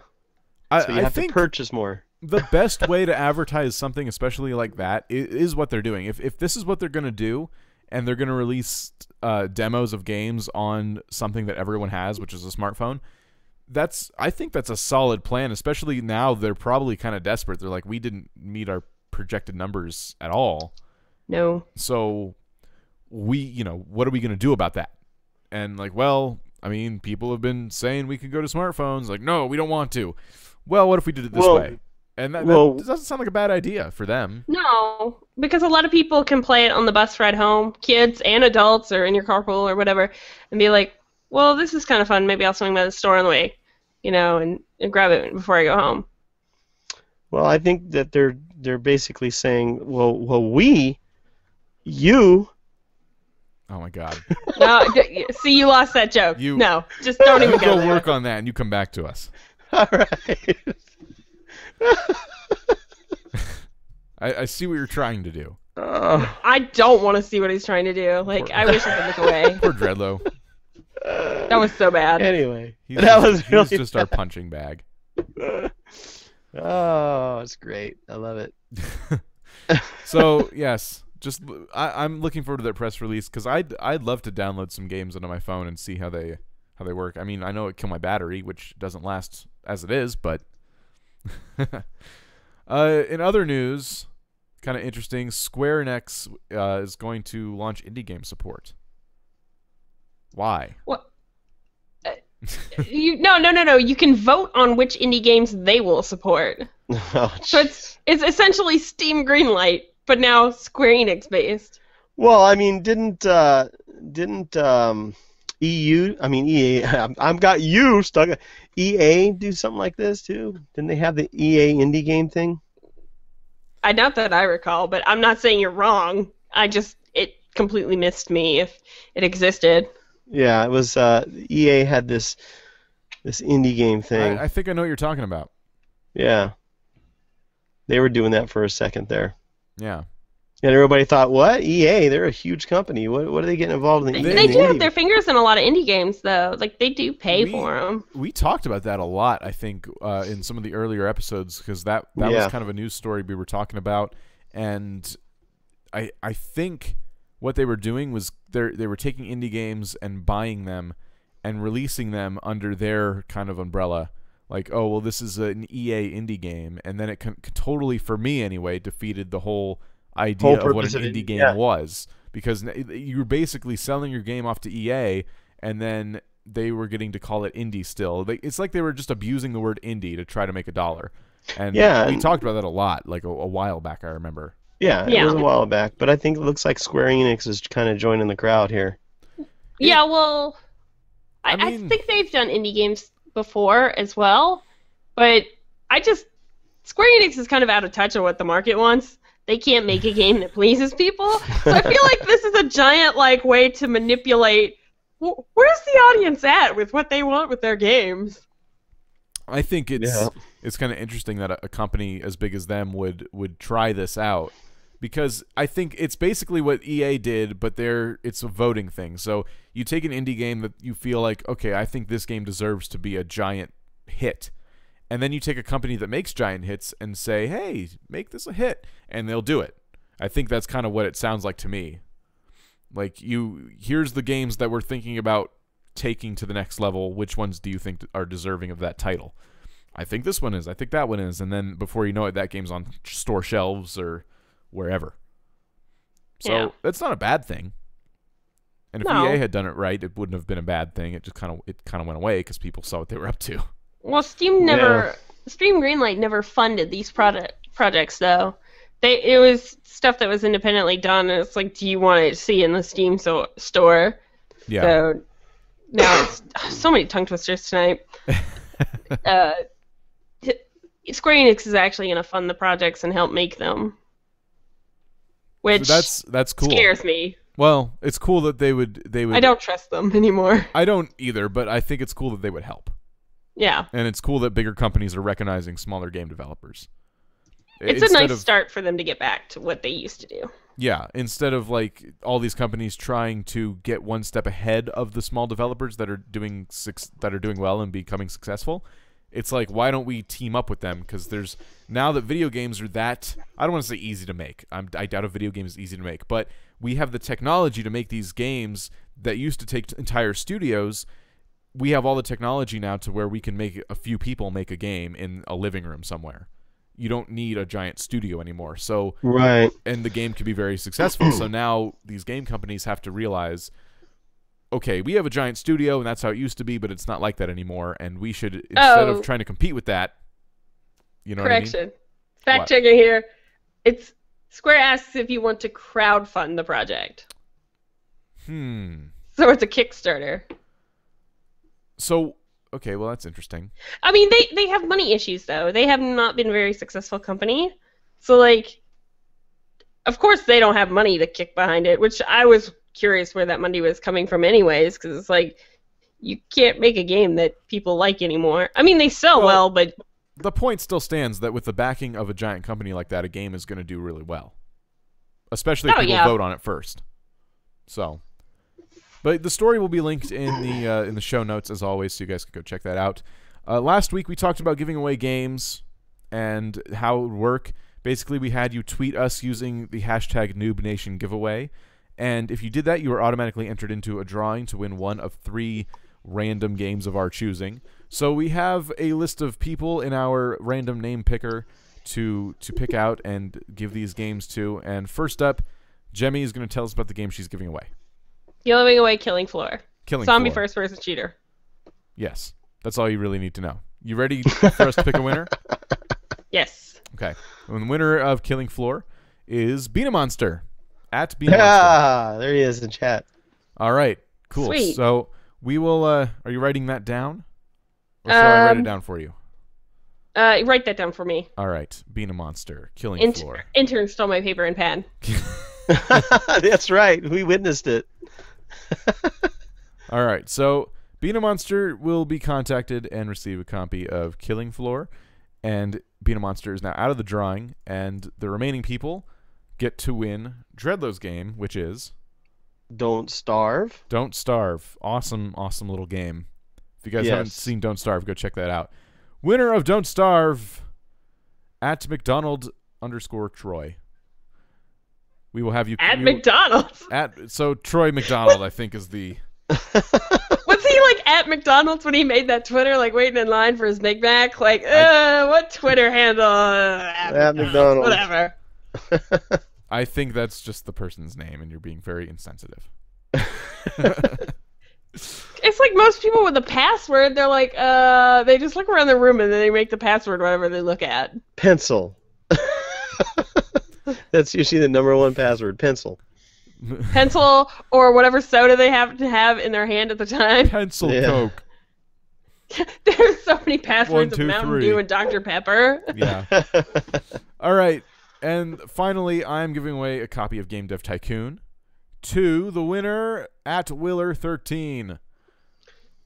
So you have to purchase more. The best way to advertise something, especially like that, is what they're doing. If this is what they're going to do, and they're going to release demos of games on something that everyone has, which is a smartphone, I think that's a solid plan, especially now they're probably kind of desperate. They're like, we didn't meet our projected numbers at all. No. So what are we going to do about that? And people have been saying we could go to smartphones. Like, no, we don't want to. Well, what if we did it this way? And that doesn't sound like a bad idea for them. No, because a lot of people can play it on the bus ride home, kids and adults, or in your carpool or whatever, and be like, well, this is kind of fun. Maybe I'll swing by the store on the way, and grab it before I go home. Well, I think that they're basically saying, you. Oh my God. No, see, you lost that joke. No, just don't even go there. work on that, and you come back to us. All right. I see what you're trying to do. I don't want to see what he's trying to do. Like, I wish I could look away. Poor Dreadlow. That was so bad. Anyway, He's really just our punching bag. Oh, it's great. I love it. So yes. I'm looking forward to that press release because I'd love to download some games onto my phone and see how they work. I mean, I know it kill my battery, which doesn't last as it is, but in other news, kind of interesting, Square Enix is going to launch indie game support. Why? What? No. You can vote on which indie games they will support. Oh, so it's essentially Steam Greenlight. But now Square Enix based. Well, I mean, didn't EA? I've got you stuck. EA do something like this too? Didn't they have the EA indie game thing? Not that I recall, but I'm not saying you're wrong. completely missed me if it existed. Yeah, it was EA had this indie game thing. I think I know what you're talking about. Yeah. They were doing that for a second there. Yeah. And everybody thought, what? EA, they're a huge company. What are they getting involved in? They do have their fingers in a lot of indie games, though. Like, they do pay for them. We talked about that a lot, I think, in some of the earlier episodes, because that was kind of a news story we were talking about. And I think what they were doing was they were taking indie games and buying them and releasing them under their kind of umbrella. Like, oh, well, this is an EA indie game. And then it totally, for me anyway, defeated the whole idea of what an indie game was, because you were basically selling your game off to EA, and then they were getting to call it indie still. It's like they were just abusing the word indie to try to make $1. And we talked about that a lot, like a while back, I remember. Yeah, it was a while back, but I think it looks like Square Enix is kind of joining the crowd here. Yeah, well, I think they've done indie games before as well, but Square Enix is kind of out of touch of what the market wants. They can't make a game that pleases people. So I feel like this is a giant way to manipulate. Where's the audience at with what they want with their games? I think it's kind of interesting that a company as big as them would try this out, because I think it's basically what EA did, but it's a voting thing. So you take an indie game that you feel like, okay, I think this game deserves to be a giant hit. And then you take a company that makes giant hits and say, hey, make this a hit, and they'll do it. I think that's kind of what it sounds like to me. Like, here's the games that we're thinking about taking to the next level. Which ones do you think are deserving of that title? I think this one is. I think that one is. And then before you know it, that game's on store shelves or wherever. So that's not a bad thing. And if EA had done it right, it wouldn't have been a bad thing. It just kind of went away because people saw what they were up to. Well, Steam Greenlight never funded these projects, though. It was stuff that was independently done, and it's like, do you want to see in the Steam store? Yeah. So now it's so many tongue twisters tonight. Square Enix is actually going to fund the projects and help make them, which that's cool. Scares me. Well, it's cool that they would. I don't trust them anymore. I don't either, but I think it's cool that they would help. Yeah. And it's cool that bigger companies are recognizing smaller game developers. It's a nice start for them to get back to what they used to do. Yeah, instead of all these companies trying to get one step ahead of the small developers that are doing well and becoming successful, it's like, why don't we team up with them? Because now that video games are that, I don't want to say easy to make. I doubt a video game is easy to make, but we have the technology to make these games that used to take entire studios. We have all the technology now to where we can make a few people make a game in a living room somewhere. You don't need a giant studio anymore. So right, and the game can be very successful. So now these game companies have to realize, okay, we have a giant studio and that's how it used to be, but it's not like that anymore. And we should, instead of trying to compete with that, you know correction. What I mean? Fact checking here. It's Square asks if you want to crowdfund the project. So it's a Kickstarter. So, okay, well, that's interesting. I mean, they have money issues, though. They have not been a very successful company. So, of course they don't have money to kick behind it, which I was curious where that money was coming from anyways, because it's like, you can't make a game that people like anymore. I mean, they sell well, but... The point still stands that with the backing of a giant company like that, a game is going to do really well. Especially if people vote on it first. So... But the story will be linked in the show notes, as always, so you guys can go check that out. Last week, we talked about giving away games and how it would work. Basically, we had you tweet us using the hashtag NoobNationGiveaway. And if you did that, you were automatically entered into a drawing to win one of 3 random games of our choosing. So we have a list of people in our random name picker to pick out and give these games to. And first up, Jemmy is going to tell us about the game she's giving away. Giving away Killing Floor. Zombie Floor. first-person shooter. Yes. That's all you really need to know. You ready for us to pick a winner? Yes. Okay. And the winner of Killing Floor is Beena Monster. At Beena Monster. Yeah, there he is in chat. All right. Cool. Sweet. So we will... are you writing that down? Or shall I write it down for you? Write that down for me. All right. Beena Monster. Killing Floor. Intern stole my paper and pen. That's right. We witnessed it. All right, so Being a Monster will be contacted and receive a copy of Killing Floor, and Being a Monster is now out of the drawing, and the remaining people get to win Dreadlow's game, which is Don't Starve. Don't Starve. Awesome, awesome little game. If you guys haven't seen Don't Starve, go check that out. Winner of Don't Starve at McDonald_Troy. We will have you At McDonald's. So Troy McDonald, I think, is the. Was he like at McDonald's when he made that Twitter, like waiting in line for his Big Mac? Like, what Twitter handle? At McDonald's. Whatever. I think that's just the person's name, and you're being very insensitive. It's like most people with a password. They're like, they just look around the room and then they make the password whatever they look at. Pencil. That's usually the #1 password. Pencil. Pencil or whatever soda they happen to have in their hand at the time. Pencil Coke. There's so many passwords 1, 2, of Mountain 3. Dew and Dr. Pepper. Yeah. All right. And finally, I'm giving away a copy of Game Dev Tycoon to the winner at Willer13.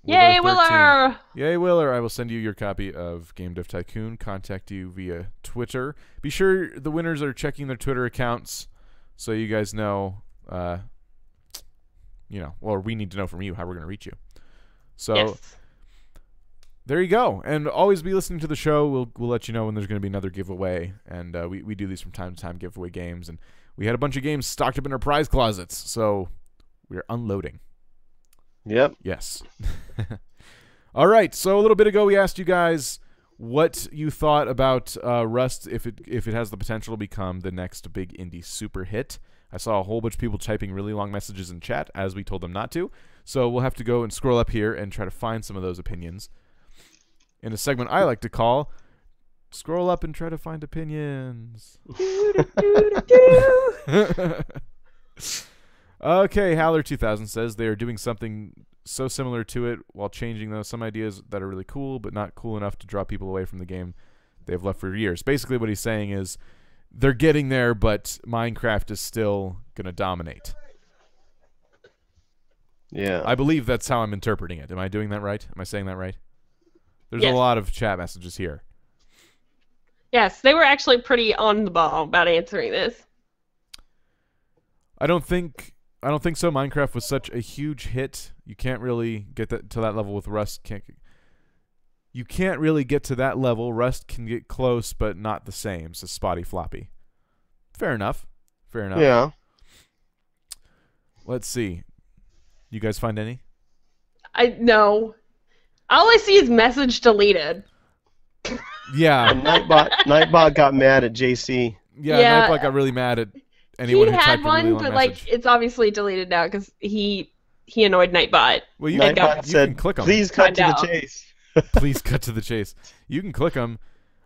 Yay, Willer! Yay, Willer. I will send you your copy of Game Dev Tycoon. Contact you via Twitter. Be sure the winners are checking their Twitter accounts so you guys know, or we need to know from you how we're going to reach you. So yes. There you go. And always be listening to the show. We'll let you know when there's going to be another giveaway. And we do these from time to time, giveaway games. And we had a bunch of games stocked up in our prize closets. So we're unloading. Yep. Yes. All right. So a little bit ago, we asked you guys what you thought about Rust, if it has the potential to become the next big indie super hit. I saw a whole bunch of people typing really long messages in chat as we told them not to. So we'll have to go and scroll up here and try to find some of those opinions in a segment I like to call Scroll Up and Try to Find Opinions. Okay, Howler2000 says they are doing something so similar to it while changing some ideas that are really cool, but not cool enough to draw people away from the game they've left for years. Basically what he's saying is they're getting there, but Minecraft is still going to dominate. Yeah. I believe that's how I'm interpreting it. Am I doing that right? Am I saying that right? There's yes. a lot of chat messages here. Yes, they were actually pretty on the ball about answering this. I don't think so. Minecraft was such a huge hit. You can't really get to that level with Rust. You can't really get to that level. Rust can get close, but not the same. Says Spotty Floppy. Fair enough. Yeah. Let's see. You guys find any? No. All I see is message deleted. Yeah. And Nightbot got mad at JC. Yeah, Nightbot got really mad at anyone who typed had a really one, long but message. it's obviously deleted now because he annoyed Nightbot. Well, you Nightbot said, can click them. Please cut to the chase. Please cut to the chase. You can click them.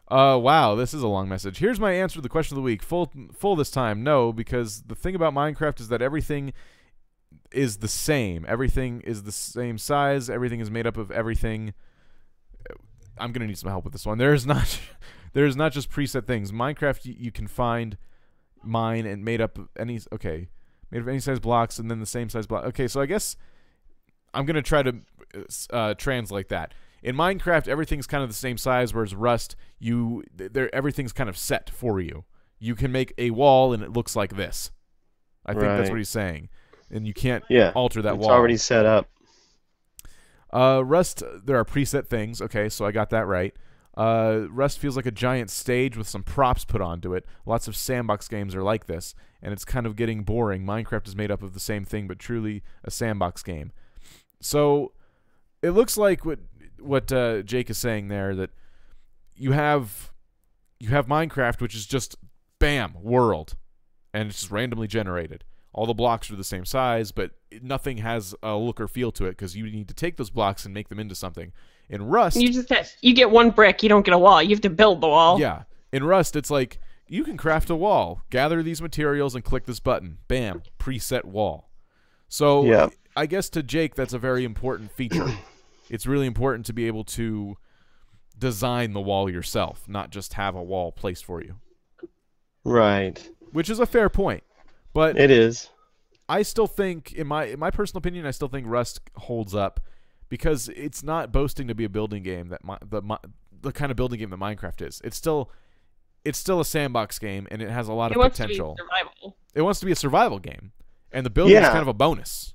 Wow, this is a long message. Here's my answer to the question of the week. Full this time. No, because the thing about Minecraft is that everything is the same. Everything is the same size. Everything is made up of everything. I'm going to need some help with this one. There's not just preset things. Minecraft, you can find mine and made up of any size blocks and then the same size block. Okay, so I guess I'm going to try to translate that. In Minecraft, everything's kind of the same size, whereas Rust, everything's kind of set for you. You can make a wall and it looks like this. I think that's what he's saying. And you can't alter that wall. It's already set up. Rust, there are preset things. Okay, so I got that right. Rust feels like a giant stage with some props put onto it. Lots of sandbox games are like this, and it's kind of getting boring. Minecraft is made up of the same thing, but truly a sandbox game. So it looks like what Jake is saying there, that you have Minecraft, which is just bam, world, and it's just randomly generated. All the blocks are the same size, but nothing has a look or feel to it because you need to take those blocks and make them into something. In Rust, you get one brick, you don't get a wall. You have to build the wall. Yeah. In Rust, it's like you can craft a wall, gather these materials, and click this button. Bam, preset wall. So I guess to Jake, that's a very important feature. It's really important to be able to design the wall yourself, not just have a wall placed for you. Right. Which is a fair point. But It is. I still think, in my personal opinion, I still think Rust holds up because it's not boasting to be a building game that the kind of building game that Minecraft is. It's still a sandbox game, and it has a lot of potential. It wants to be a survival game, and the building is kind of a bonus.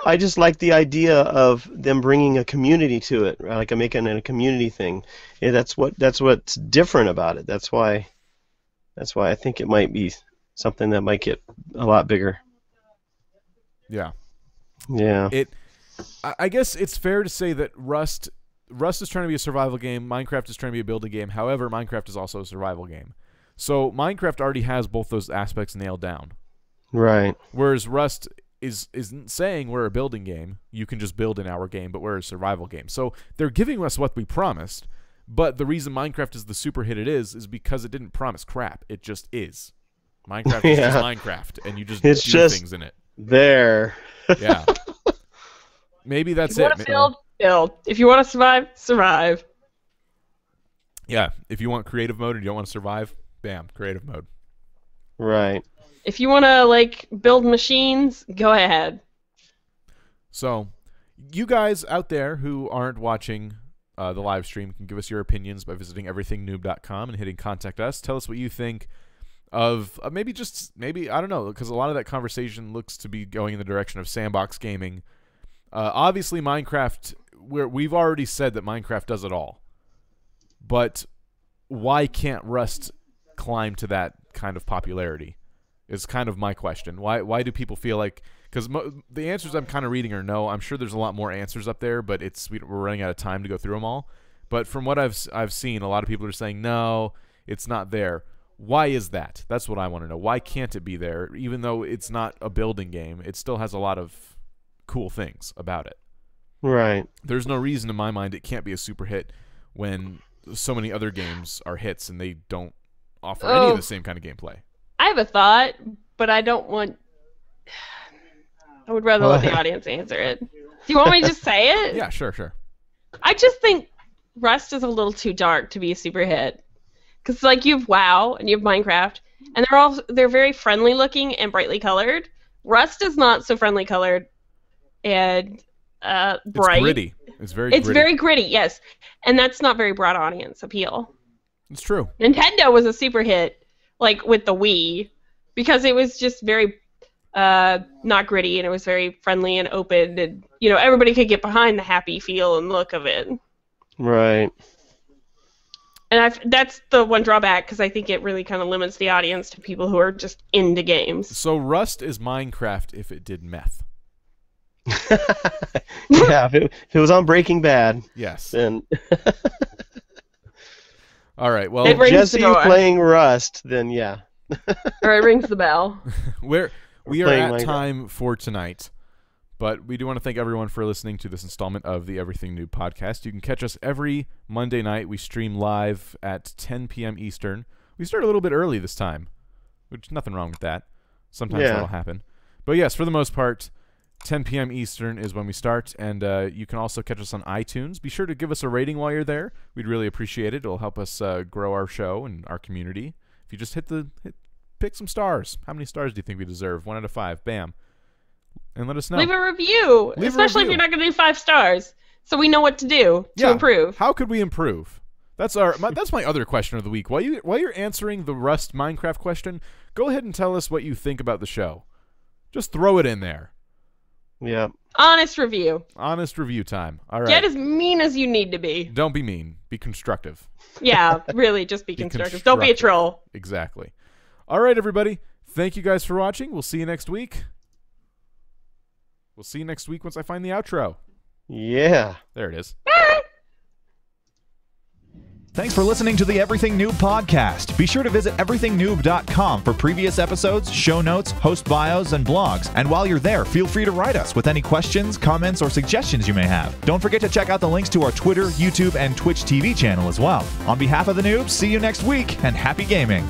I just like the idea of them bringing a community to it, like making it a community thing. Yeah, that's what's different about it. That's why I think it might be something that might get a lot bigger. Yeah. Yeah. I guess it's fair to say that Rust is trying to be a survival game. Minecraft is trying to be a building game. However, Minecraft is also a survival game. So Minecraft already has both those aspects nailed down. Right. Whereas Rust isn't saying we're a building game. You can just build in our game, but we're a survival game. So they're giving us what we promised. But the reason Minecraft is the super hit it is because it didn't promise crap. It just is. Minecraft is just Minecraft, and you just do things in it. There. Yeah. Maybe that's it. If you want to build. If you want to survive. Yeah. If you want creative mode and you don't want to survive, bam, creative mode. Right. If you want to build machines, go ahead. So, you guys out there who aren't watching the live stream can give us your opinions by visiting everythingnoob.com and hitting contact us. Tell us what you think of maybe I don't know, because a lot of that conversation looks to be going in the direction of sandbox gaming. Obviously, Minecraft, we've already said that Minecraft does it all. But why can't Rust climb to that kind of popularity is kind of my question. Why do people feel like... Because the answers I'm kind of reading are no. I'm sure there's a lot more answers up there, but we're running out of time to go through them all. But from what I've seen, a lot of people are saying, no, it's not there. Why is that? That's what I want to know. Why can't it be there? Even though it's not a building game, it still has a lot of cool things about it. Right. There's no reason in my mind it can't be a super hit when so many other games are hits and they don't offer any of the same kind of gameplay. I have a thought, but I don't want... I would rather let the audience answer it. Do you want me to just say it? Yeah, sure. I just think Rust is a little too dark to be a super hit. Because you have WoW and you have Minecraft, and they're very friendly looking and brightly colored. Rust is not so friendly colored and bright. It's gritty. It's very gritty, yes. And that's not very broad audience appeal. It's true. Nintendo was a super hit, with the Wii, because it was just very not gritty, and it was very friendly and open, and everybody could get behind the happy feel and look of it. Right. And that's the one drawback, because I think it really kind of limits the audience to people who are just into games. So Rust is Minecraft if it did meth. Yeah, if it was on Breaking Bad. Yes. Then. All right. Well, Jesse playing Rust. Then yeah. Or it rings the bell. We are at time for tonight, but we do want to thank everyone for listening to this installment of the Everything Noob podcast. You can catch us every Monday night. We stream live at 10 p.m. Eastern. We start a little bit early this time, which nothing wrong with that. Sometimes that'll happen. But yes, for the most part, 10 p.m. Eastern is when we start, and you can also catch us on iTunes. Be sure to give us a rating while you're there. We'd really appreciate it. It'll help us grow our show and our community. If you just pick some stars. How many stars do you think we deserve? 1 out of 5. Bam. And let us know. Leave a review, especially if you're not going to do 5 stars, so we know what to do to improve. How could we improve? That's my other question of the week. While you're answering the Rust Minecraft question, go ahead and tell us what you think about the show. Just throw it in there. Yeah. Honest review. Honest review time. All right. Get as mean as you need to be. Don't be mean. Be constructive. Yeah, really, just be constructive. Don't be a troll. Exactly. All right, everybody. Thank you guys for watching. We'll see you next week. We'll see you next week once I find the outro. Yeah. There it is. Thanks for listening to the Everything Noob podcast. Be sure to visit everythingnoob.com for previous episodes, show notes, host bios, and blogs. And while you're there, feel free to write us with any questions, comments, or suggestions you may have. Don't forget to check out the links to our Twitter, YouTube, and Twitch TV channel as well. On behalf of the Noobs, see you next week, and happy gaming.